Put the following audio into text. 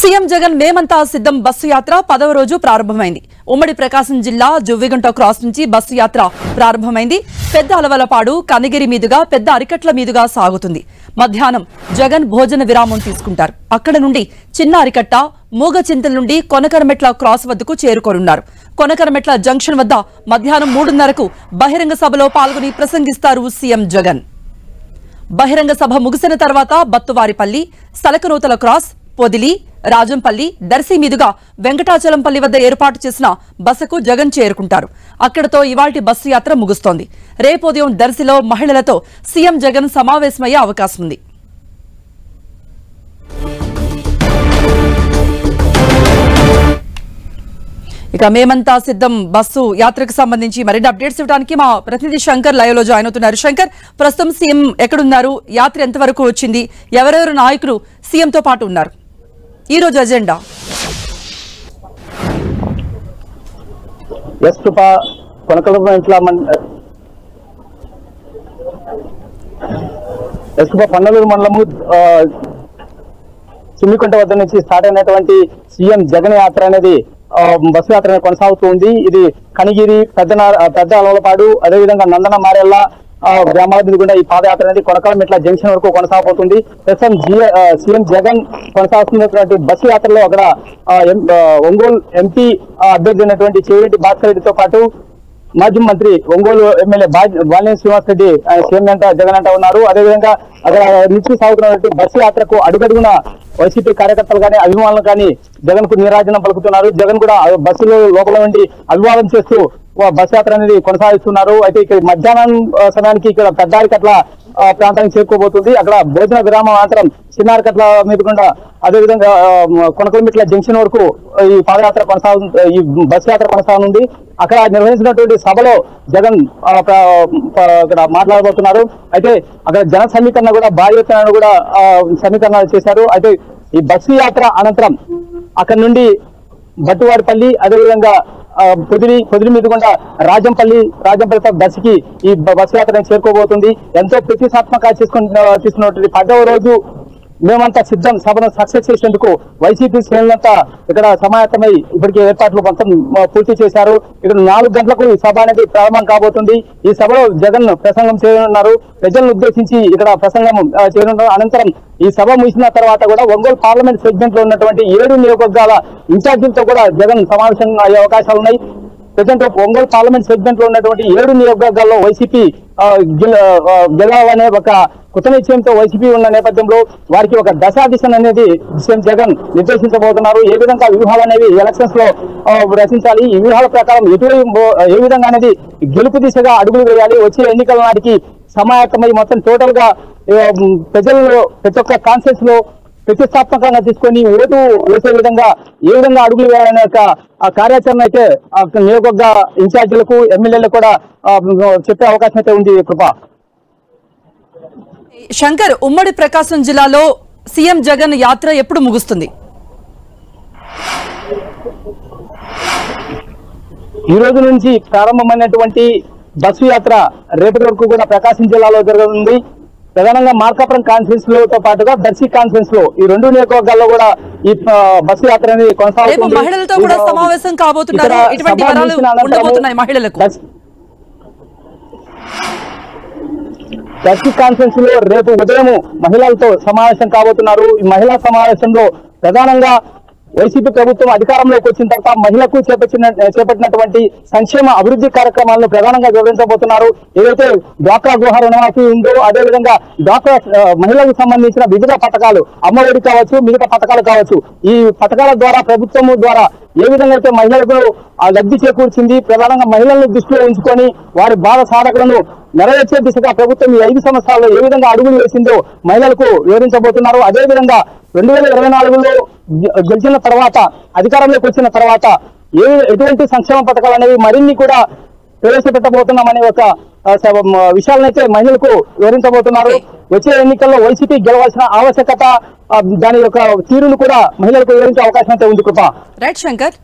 CM Jagan మేమంతా సిద్ధం bus యాత్ర 10వ రోజు ప్రారంభమైంది. ఉమ్మడి ప్రకాశం జిల్లా జువ్విగుంట క్రాస్ నుంచి బస్సు యాత్ర ప్రారంభమైంది. పెద్ద అలవలపాడు కనిగిరి మీదుగా పెద్ద అరికట్ల మీదుగా సాగుతుంది. మధ్యాహ్నం జగన్ భోజన విరామం తీసుకుంటారు. అక్కడ నుండి చిన్న అరికట్ట మూగచింతల నుండి కొనకరమెట్ల క్రాస్ వద్దకు చేరుకోనున్నారు. కొనకరమెట్ల జంక్షన్ వద్ద మధ్యాహ్నం 3:30కు బహిరంగ సభలో పాల్గొని ప్రసంగిస్తారు సీఎం జగన్. బహిరంగ సభ ముగిసిన తర్వాత బత్తువారిపల్లి, సలకనూతల క్రాస్, పొదిలి, రాజంపల్లి, దర్శి మీదుగా వెంకటాచలంపల్లి వద్ద ఏర్పాటు చేసిన బసకు జగన్ చేరుకుంటారు. అక్కడతో ఇవాల్టి బస్సు యాత్ర ముగుస్తోంది. రేపు ఉదయం దర్శిలో మహిళలతో సీఎం జగన్ సమావేశమయ్యే అవకాశం ఉంది. ఇక మేమంతా సిద్ధం బస్సు యాత్రకు సంబంధించి మరిన్ని అప్డేట్స్ ఇవ్వడానికి మా ప్రతినిధి శంకర్ లైవ్ లో జాయిన్ అవుతున్నారు. శంకర్, ప్రస్తుతం సీఎం ఎక్కడున్నారు? యాత్ర ఎంతవరకు వచ్చింది? ఎవరెవరు నాయకులు సీఎంతో పాటు ఉన్నారు? ఈ రోజు అజెండా పన్నలూరు మండలము చిమ్మికుంట వద్ద నుంచి స్టార్ట్ అయినటువంటి సీఎం జగన్ యాత్ర అనేది బస్సు యాత్ర కొనసాగుతుంది. ఇది కనిగిరి, పెద్ద అలవలపాడు, అదేవిధంగా నందన మారెల్ల గ్రామాల మీద కూడా ఈ పాదయాత్ర అనేది కొనకరమెట్ల జంక్షన్ వరకు కొనసాగుతుంది. ప్రస్తుతం సీఎం జగన్ కొనసాగుతున్నటువంటి బస్సు యాత్రలో అక్కడ ఒంగోలు ఎంపీ అభ్యర్థి అయినటువంటి చెవిరెడ్డి భాస్కర్ రెడ్డితో పాటు మాజీ మంత్రి ఒంగోలు ఎమ్మెల్యే బాలినేని శ్రీనివాస్ రెడ్డి సీఎం అంట జగన్ అంట ఉన్నారు. అదేవిధంగా అక్కడ నుంచి సాగుతున్నటువంటి బస్సు యాత్రకు అడుగడుగున వైసీపీ కార్యకర్తలు కానీ అభిమానులు కానీ జగన్ కు నీరాజనం పలుకుతున్నారు. జగన్ కూడా బస్సులో లోపల నుండి అభివాదం చేస్తూ బస్సు యాత్ర అనేది కొనసాగిస్తున్నారు. అయితే ఇక్కడ మధ్యాహ్నం సమయానికి ఇక్కడ పెద్దారికట్ల ప్రాంతానికి చేరుకోబోతుంది. అక్కడ భోజన విరామం అనంతరం చిన్నారికట్ల మీద కూడా అదేవిధంగా కొనకరమెట్ల జంక్షన్ వరకు ఈ పాదయాత్ర ఈ బస్సు యాత్ర కొనసాగనుంది. అక్కడ నిర్వహించినటువంటి సభలో జగన్ ఇక్కడ మాట్లాడబోతున్నారు. అయితే అక్కడ జన సమీకరణ కూడా భారీ ఎత్తున కూడా సమీకరణ చేశారు. అయితే ఈ బస్సు యాత్ర అనంతరం అక్కడ నుండి బట్టువారిపల్లి, అదేవిధంగా పొదిలి మీద కూడా రాజంపల్లితో దర్శికి ఈ బస్సు యాత్ర చేరుకోబోతుంది. ఎంతో ప్రతిష్టాత్మకంగా తీసుకున్నటువంటి 10వ రోజు మేమంతా సిద్ధం సభను సక్సెస్ చేసేందుకు వైసీపీ శ్రేణులంతా ఇక్కడ సమాయత్తమై ఇప్పటికే ఏర్పాట్లు మొత్తం పూర్తి చేశారు. ఇక్కడ 4 గంటలకు ఈ సభ అనేది ప్రారంభం కాబోతుంది. ఈ సభలో జగన్ ప్రసంగం చేయనున్నారు. ప్రజలను ఉద్దేశించి ఇక్కడ ప్రసంగం చేయనున్నారు. అనంతరం ఈ సభ ముగిసిన తర్వాత కూడా ఒంగోలు పార్లమెంట్ సెగ్మెంట్ లో ఉన్నటువంటి 7 నియోజకవర్గాల ఇన్ఛార్జీలతో కూడా జగన్ సమావేశం అయ్యే అవకాశాలు ఉన్నాయి. ప్రజెంట్ ఒంగోలు పార్లమెంట్ సెగ్మెంట్ లో ఉన్నటువంటి 7 నియోజకవర్గాల్లో వైసీపీ గెలవనే ఒక కొత్త నిశ్చయంతో వైసీపీ ఉన్న నేపథ్యంలో వారికి ఒక దశాదిశను అనేది సీఎం జగన్ నిర్దేశించబోతున్నారు. ఏ విధంగా వ్యూహాలు అనేవి ఎలక్షన్స్ లో రచించాలి, ఈ వ్యూహాల ప్రకారం ఏ విధంగా అనేది గెలుపు దిశగా అడుగులు వేయాలి, వచ్చే ఎన్నికల నాటికి సమాయత్తమై మొత్తం టోటల్ గా ప్రజల్లో ప్రతి ఒక్క కాన్ఫరెన్స్ లో ప్రతిష్టాత్మకంగా తీసుకొని ఓటు వేసే విధంగా ఏ విధంగా అడుగులు వేయాలనే ఒక కార్యాచరణ అయితే నియోజకవర్గ ఇన్ఛార్జీలకు ఎమ్మెల్యేలకు కూడా చెప్పే అవకాశం అయితే ఉంది. కృప శంకర్, ఉమ్మడి ప్రకాశం జిల్లాలో సీఎం జగన్ యాత్ర ఎప్పుడు ముగుస్తుంది? ఈ రోజు నుంచి ప్రారంభమైనటువంటి బస్సు యాత్ర రేపటి వరకు కూడా ప్రకాశం జిల్లాలో జరగనుంది. ప్రధానంగా మార్కాపురం కాన్ఫరెన్స్ లో పాటుగా దర్శి కాన్ఫరెన్స్ లో ఈ 2 నియోజకవర్గాల్లో కూడా ఈ బస్సు యాత్ర అనేది కొనసాగుతుంది. మహిళలతో కూడా సమావేశం కాబోతున్నారు. ఇటువంటి వరాలు ఉండబోతున్నాయి మహిళలకు. దర్శి కాన్ఫరెన్స్ లో రేపు ఉదయం మహిళలతో సమావేశం కాబోతున్నారు. ఈ మహిళా సమావేశంలో ప్రధానంగా వైసీపీ ప్రభుత్వం అధికారంలోకి వచ్చిన తర్వాత మహిళలకు చేపట్టినటువంటి సంక్షేమ అభివృద్ధి కార్యక్రమాలను ప్రధానంగా వివరించబోతున్నారు. ఏదైతే డ్వాక్రా గృహ రుణమాఫీ ఉందో, అదేవిధంగా డ్వాక్రా మహిళలకు సంబంధించిన వివిధ పథకాలు, అమ్మఒడి కావచ్చు, మిగతా పథకాలు కావచ్చు, ఈ పథకాల ద్వారా ప్రభుత్వం ద్వారా ఏ విధంగా అయితే మహిళలకు లబ్ధి చేకూర్చింది, ప్రధానంగా మహిళలను దృష్టిలో ఉంచుకొని వారి బాధ సాధకులను నెరవేర్చే దిశగా ప్రభుత్వం ఈ 5 సంవత్సరాల్లో ఏ విధంగా అడుగులు వేసిందో మహిళలకు వివరించబోతున్నారు. అదేవిధంగా 2024లో గెలిచిన తర్వాత అధికారంలోకి వచ్చిన తర్వాత ఎటువంటి సంక్షేమ పథకాలు అనేవి మరిన్ని కూడా ప్రవేశపెట్టబోతున్నామనే ఒక విషయాలనైతే మహిళలకు వివరించబోతున్నారు. వచ్చే ఎన్నికల్లో వైసీపీ గెలవాల్సిన ఆవశ్యకత, దాని యొక్క తీరును కూడా మహిళలకు వివరించే అవకాశం అయితే ఉంది. కృప. రైట్ శంకర్.